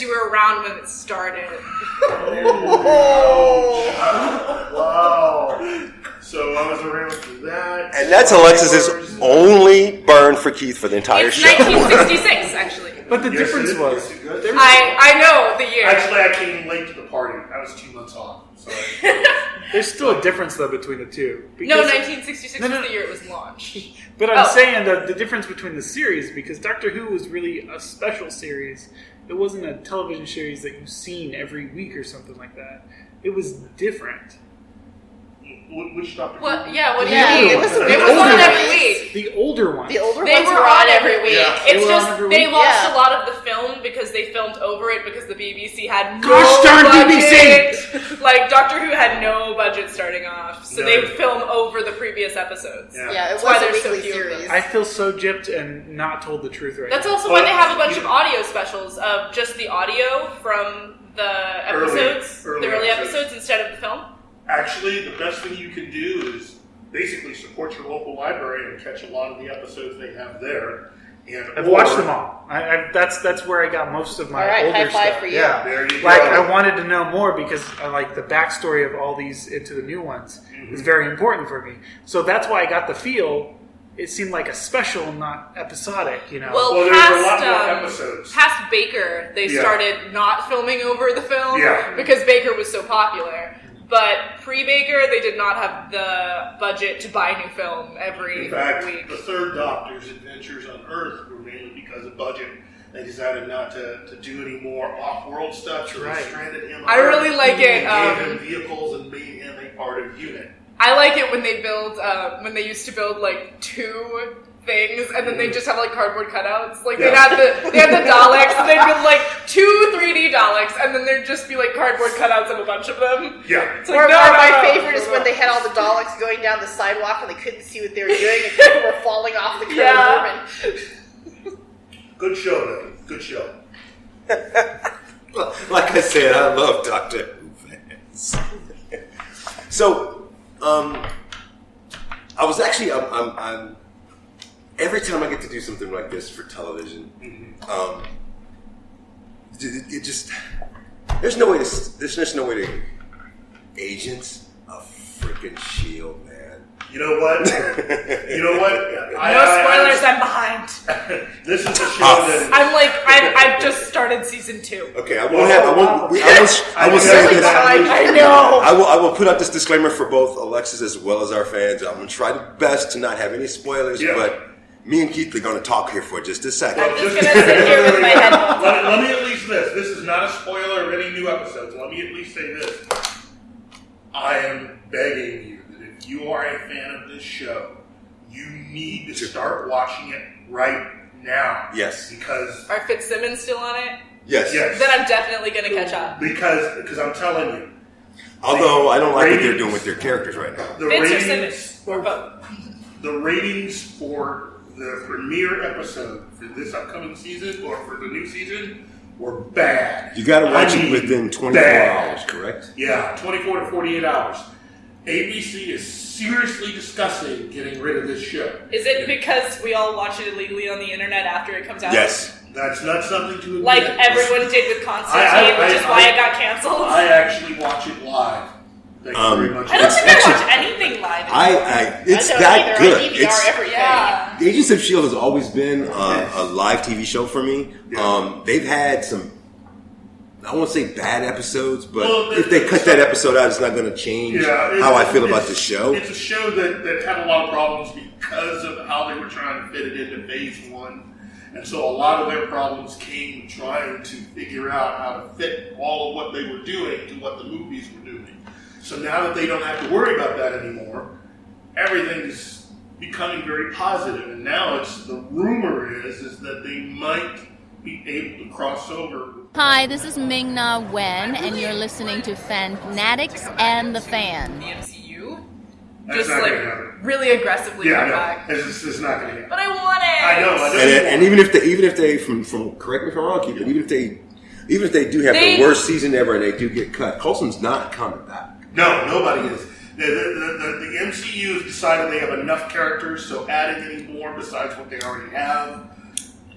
you were around when it started. Wow. So I was around for that. And that's Alexis's only burn for Keith for the entire It's show. 1966, actually. But the difference was... I know the year. Actually, I came late to the party. I was 2 months off. So There's still a difference, though, between the two. No, 1966 was the year it was launched. But I'm saying that the difference between the series, because Doctor Who was really a special series. It wasn't a television series that you've seen every week or something like that. It was different. which Doctor Who? What do you Yeah, mean? it was on every week. The older ones. The older They ones were on every week. Yeah. It's They were on just every they week? lost Yeah. a lot of the film because they filmed over it because the BBC had no Gosh darn budget. Like Doctor Who had no budget starting off, so they would film over the previous episodes. Yeah, it That's why was a there's so weekly few of them. series. I feel so gypped and not told the truth right That's now. also why they have a bunch of audio specials of just the audio from the episodes, the early episodes instead of the film. Actually, the best thing you can do is basically support your local library and catch a lot of the episodes they have there. And I've watched them all. That's where I got most of my All right, older high five stuff. for you. Yeah. There you Like, go. I wanted to know more because I like the backstory of all these into the new ones is very important for me. So that's why I got the feel. It seemed like a special, not episodic, you know. Well, there's past, a lot more episodes. Past Baker, they started not filming over the film because Baker was so popular. But pre-Baker, they did not have the budget to buy new film every In fact, week. the third Doctor's adventures on Earth were mainly because of budget. They decided not to do any more off-world stuff, so they stranded him on I really Earth, like it, gave him vehicles and made him a part of UNIT. I like it when they build, when they used to build like two things, and then they just have like cardboard cutouts. Like they had the Daleks, and they'd build like two 3D Daleks, and then there'd just be like cardboard cutouts of a bunch of them. Yeah. It's like, my favorite is when they had all the Daleks going down the sidewalk and they couldn't see what they were doing, and people were falling off the curb. Yeah. Good show, though. Good show. Well, like I said, I love Doctor Who fans. So, I was actually, I'm every time I get to do something like this for television, it just there's just no way to agents a freaking Shield, man. You know what? No spoilers, I'm behind. This is a show that I've just started season 2. Okay, I will say this. I know. I will put out this disclaimer for both Alexis as well as our fans. I'm going to try the best to not have any spoilers, but me and Keith are going to talk here for just a second. I'm just going to sit here with my headphones. let me at least this is not a spoiler of any new episodes. Let me at least say this. I am begging you that if you are a fan of this show, you need to start watching it right now. Yes. Because... Are Fitzsimmons still on it? Yes. Then I'm definitely going to catch up. Because I'm telling you. Although I don't like what they're doing with their characters right now. Fitz or Simmons? Or both? The ratings for the premiere episode for this upcoming season or for the new season were bad. You got to watch it within 24 hours, correct? Yeah, 24 to 48 hours. ABC is seriously discussing getting rid of this show. Is it because we all watch it illegally on the internet after it comes out? Yes. That's not something to admit. Like everyone did with Constantine, which is why it got canceled. I actually watch it live. Thank you very much. I don't think I watch anything live. It's that good. I DVR everything. Yeah. Agents of S.H.I.E.L.D. has always been a live TV show for me. Yeah. They've had some, I won't say bad episodes, but if they cut that episode out, it's not going to change how I feel about the show. It's a show that had a lot of problems because of how they were trying to fit it into phase 1. And so a lot of their problems came trying to figure out how to fit all of what they were doing to what the movies were doing. So now that they don't have to worry about that anymore, everything's becoming very positive. And now the rumor is that they might be able to cross over. Hi, this is Ming-Na Wen, and you're listening to Fanatics and the Fan. The MCU? That's Just not like gonna happen. really aggressively come Yeah, back. It's not going to happen. But I want it! I know. And even if they from correct me if I'm wrong, Keith, but even if they do have the worst season ever and they do get cut, Coulson's not coming back. No, nobody is. The MCU has decided they have enough characters, so adding any more besides what they already have,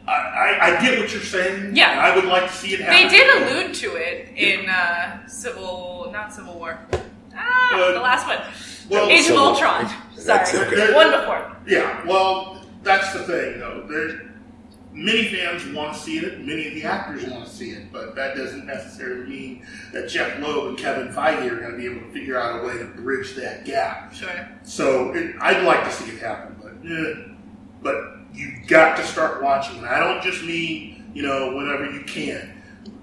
I get what you're saying. Yeah. And I would like to see it happen. They did allude to it in not Civil War. The last one. Well, Age of Ultron. That's Sorry. okay. One before. Yeah, well, that's the thing, though. Many fans want to see it. Many of the actors want to see it, but that doesn't necessarily mean that Jeff Loeb and Kevin Feige are going to be able to figure out a way to bridge that gap. Sure. So I'd like to see it happen, but you've got to start watching. And I don't just mean, whenever you can.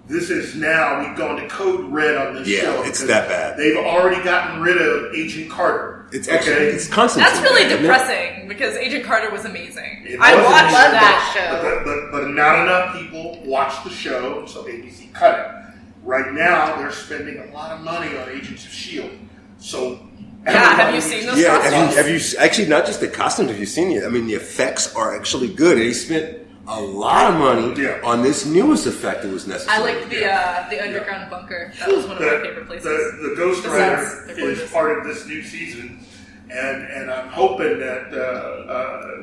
This is now, we've gone to code red on this show. Yeah, it's that bad. They've already gotten rid of Agent Carter. It's actually, it's Constantine. That's really isn't it? depressing because Agent Carter was amazing. It I was watched amazing. that show. But not enough people watched the show, so ABC cut it. Right now, they're spending a lot of money on Agents of S.H.I.E.L.D. So, have you seen those costumes? have you actually, not just the costumes, have you seen it? I mean, the effects are actually good. They spent a lot of money on this newest effect that was necessary. I liked the underground bunker. That was one of my favorite places. The Ghost Rider is part of this new season, and I'm hoping that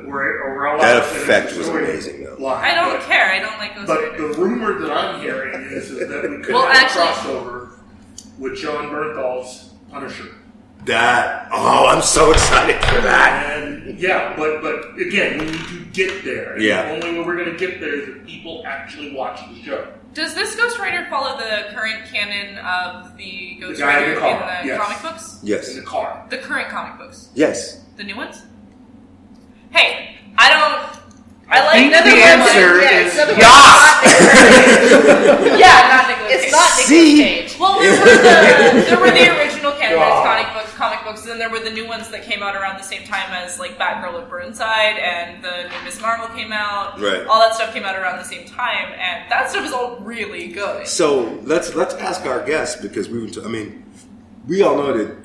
we're allowed that effect was amazing, though. I don't care. I don't like Ghost But Rider. the rumor that I'm hearing is that we could Well, have actually- a crossover with John Bernthal's Punisher. I'm so excited for that. And but again, we need to get there. And Yeah. the only way we're going to get there is if people actually watch the show. Does this Ghost Rider follow the current canon of the Ghost guy in Rider the car, in the yes. comic books? Yes. In the car. The current comic books? Yes. The new ones? Hey, I like think Nether the answer Yes, is another yes. Yeah, not Nicolas Cage. It's not See? Nicolas Cage. Well, there were the original canonized comic books, and then there were the new ones that came out around the same time as like Batgirl and Burnside, and the new Miss Marvel came out. Right. All that stuff came out around the same time, and that stuff is all really good. So let's ask our guests, because we all know that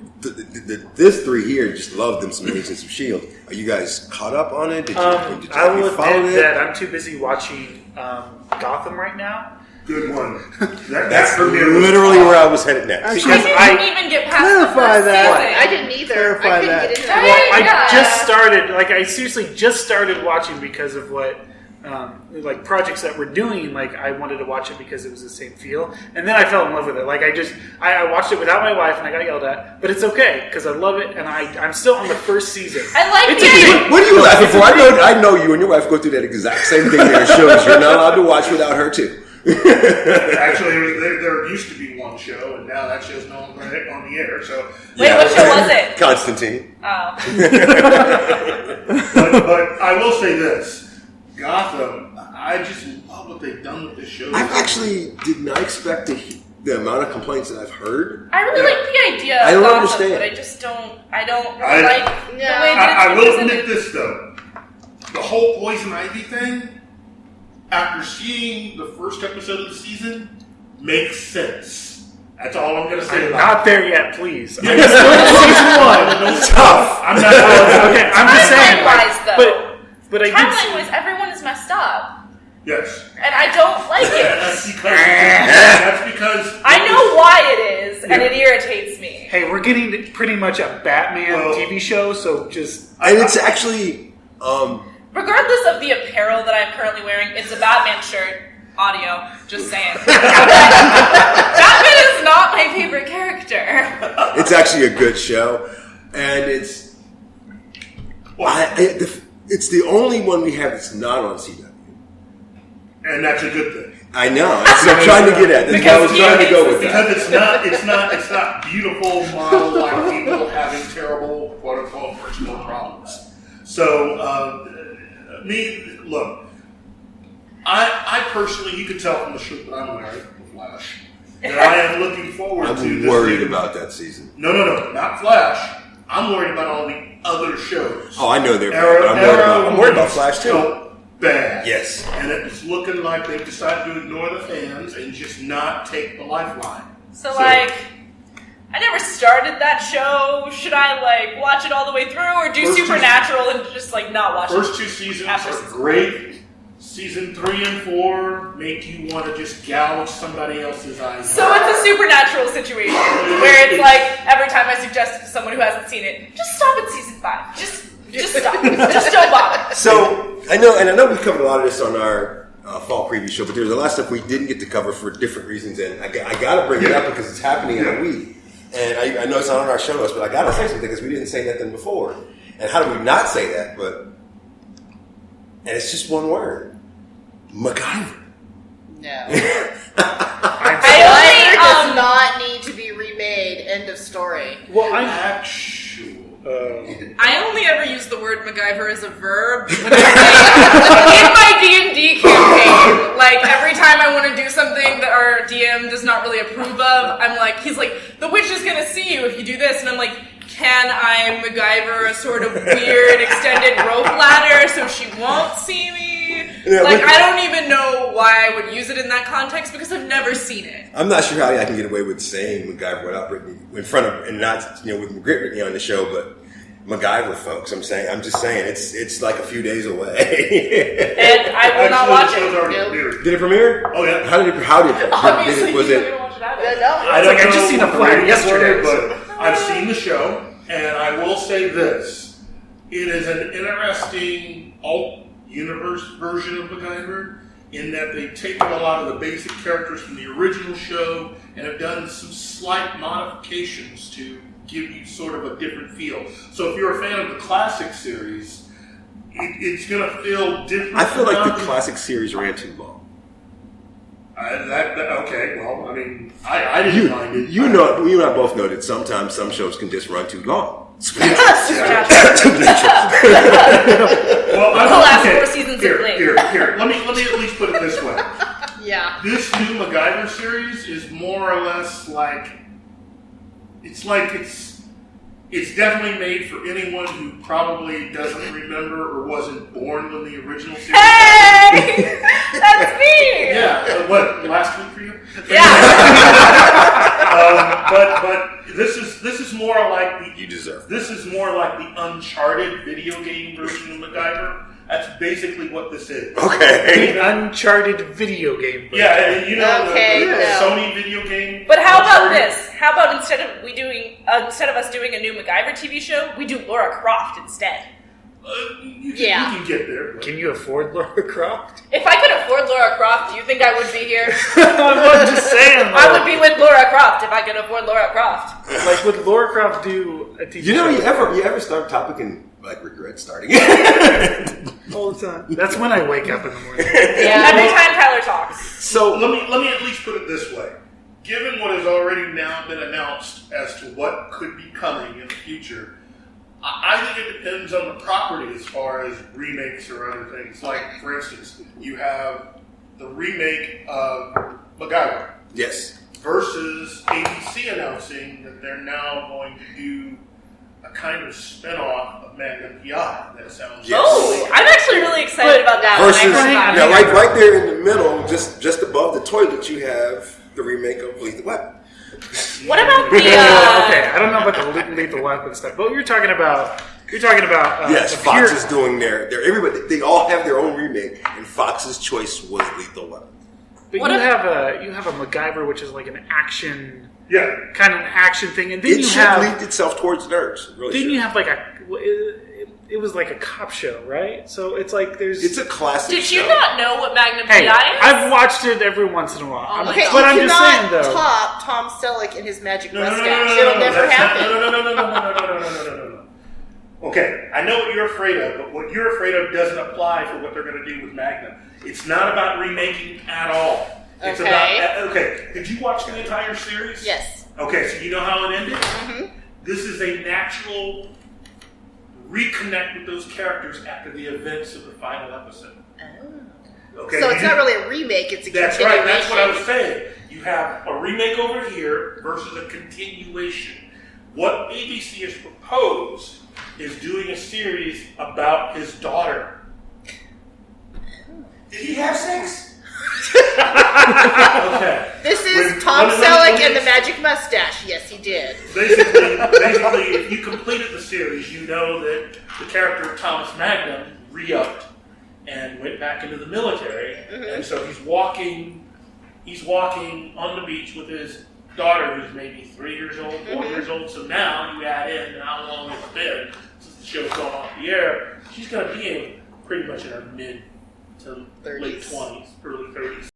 this three here just love them some Agents of S.H.I.E.L.D. Are you guys caught up on it? Did you I will follow admit it? that I'm too busy watching Gotham right now. Good one. That's literally where I was headed next. Because I didn't even get past clarify the first that. season. I didn't either. Clarify I couldn't that. get into Right. it. I Yeah. just started, I seriously just started watching because of what, projects that we're doing. I wanted to watch it because it was the same feel, and then I fell in love with it. I watched it without my wife, and I got yelled at, but it's okay because I love it, and I'm still on the first season. I like It's it. What are you laughing for? I know you and your wife go through that exact same thing there. Shows you're not allowed to watch without her too. Actually, there used to be one show, and now that show's no longer on the air. So, Wait, what show was it? Constantine. Oh. but I will say this: Gotham. I just love what they've done with this show. I actually did not expect the amount of complaints that I've heard. I really like the idea I of don't Gotham, understand. but I just don't. I don't really like the way that I it's will represented. admit this though: the whole Poison Ivy thing, after seeing the first episode of the season, makes sense. That's all I'm going to say I'm about not there yet, please. Yeah. I'm still in season one. Tough. I'm not. Okay, I'm just saying. Timeline-wise, though. But I did. Timeline-wise, everyone is messed up. Yes. And I don't like That's it. because I know why it is, and it irritates me. Hey, we're getting pretty much a Batman TV show, so just. And it's actually, Regardless of the apparel that I'm currently wearing, it's a Batman shirt. Audio, just saying. Batman is not my favorite character. it's actually a good show, and it's it's the only one we have that's not on CW. and that's a good thing. I know. That's what I'm trying to get at. That's why I was trying to go with that. Because it's not beautiful model like people having terrible quote unquote personal problems. So look, I personally, you can tell from the shirt that I'm wearing, the Flash, that I am looking forward to. I'm this worried season. about that season. No, not Flash. I'm worried about all the other shows. Oh, I know they're bad. But I'm worried about Flash too. So bad. Yes. And it's looking like they've decided to ignore the fans and just not take the lifeline. So I never started that show. Should I watch it all the way through, or do Supernatural and just not watch it? First two seasons are great. Season 3 and 4 make you want to just gouge somebody else's eyes. So it's a Supernatural situation where it's every time I suggest it to someone who hasn't seen it, just stop at season 5. Just stop. Just don't bother. So I know we covered a lot of this on our fall preview show, but there's a lot of stuff we didn't get to cover for different reasons, and I got to bring it up because it's happening in a week. And I know it's not on our show notes, but I got to say something because we didn't say nothing before. And how do we not say that? And it's just one word: MacGyver. No. I does not need to be remade. End of story. Well, I only ever use the word MacGyver as a verb when in my D&D campaign. Like, every time I want to do something that our DM does not really approve of, he's like, the witch is going to see you if you do this. And I'm like, can I MacGyver a sort of weird extended rope ladder so she won't see me? Yeah, I don't even know why I would use it in that context because I've never seen it. I'm not sure how I can get away with saying MacGyver without Brittany in front of, and not with Brittany on the show, but MacGyver, folks. I'm just saying it's like a few days away. And I will not watch Show's it. already premiered. Did it premiere? Oh yeah. How did it? Obviously, Was you it? don't even watch it either. I don't I know just seen a what the flyer ratings yesterday, were, but I've seen the show, and I will say this: it is an interesting alt-universe version of MacGyver in that they've taken a lot of the basic characters from the original show and have done some slight modifications to give you sort of a different feel. So if you're a fan of the classic series, it's going to feel different. I feel like the classic series ran too long. Okay, well, I mean, I didn't mind it. You and I both know that sometimes some shows can just run too long. Well, The last 4 seasons here, of Blade. here. Let me at least put it this way. Yeah. This new MacGyver series is more or less like it's definitely made for anyone who probably doesn't remember or wasn't born when the original series. Hey! That's me! Yeah, what last week for you? Yeah. But this is more like the You deserve. This is more like the Uncharted video game version of MacGyver. That's basically what this is. Okay. the Uncharted video game. Yeah, you know Okay, the no. Sony video game. But how about Uncharted? this? How about instead of us doing a new MacGyver TV show, we do Laura Croft instead? You Yeah. can get there. But. Can you afford Lara Croft? If I could afford Laura Croft, do you think I would be here? I'm just saying. I would be with Laura Croft if I could afford Laura Croft. Like, would Laura Croft do a TV show? You ever start topic and regret starting? all the time. That's when I wake up in the morning. Yeah, every time Tyler talks. So let me at least put it this way: given what has already now been announced as to what could be coming in the future, I think it depends on the property as far as remakes or other things. Like, for instance, you have the remake of MacGyver. Yes. Versus ABC announcing that they're now going to do a kind of spin-off of Magnum PI. That sounds Yes. Oh, I'm actually really excited about that. Versus, when I heard about it. right there in the middle, just above the toilet, you have the remake of Lethal Weapon. What about the? Okay, I don't know about the Lethal Weapon stuff, but you're talking about. Yes, the Fox pure- is doing their everybody. They all have their own remake, and Fox's choice was Lethal Weapon. But What you if- have a MacGyver, which is like an action, Yeah. kind of an action thing, and then It you should have lead itself towards nerds. It really then should. you have like it was like a cop show, right? So it's like there's. It's a classic. Did you show. not know what Magnum Hey, PI is? I've watched it every once in a while. Oh my Okay, but you I'm just cannot saying though. top Tom Selleck and his magic No, mustache. It'll never that's not- happen. No. Okay, I know what you're afraid of, but what you're afraid of doesn't apply for what they're going to do with Magnum. It's not about remaking at all. It's Okay. about Did you watch the entire series? Yes. Okay, so you know how it ended. Mm-hmm. This is a natural reconnect with those characters after the events of the final episode. Okay, So it's not really a remake, it's a That's continuation. right. That's what I was saying. You have a remake over here versus a continuation. What ABC has proposed is doing a series about his daughter. Did he have sex? Okay. This is When- Tom let me- Selleck and the magic mustache. Yes, he did. Basically, if you completed the series, you know that the character of Thomas Magnum re-upped and went back into the military, and so he's walking on the beach with his daughter, who's maybe 3 years old, 4 years old. So now you add in how long it's been since the show's gone off the air. She's going to be pretty much in her mid to 30s. late 20s, early 30s.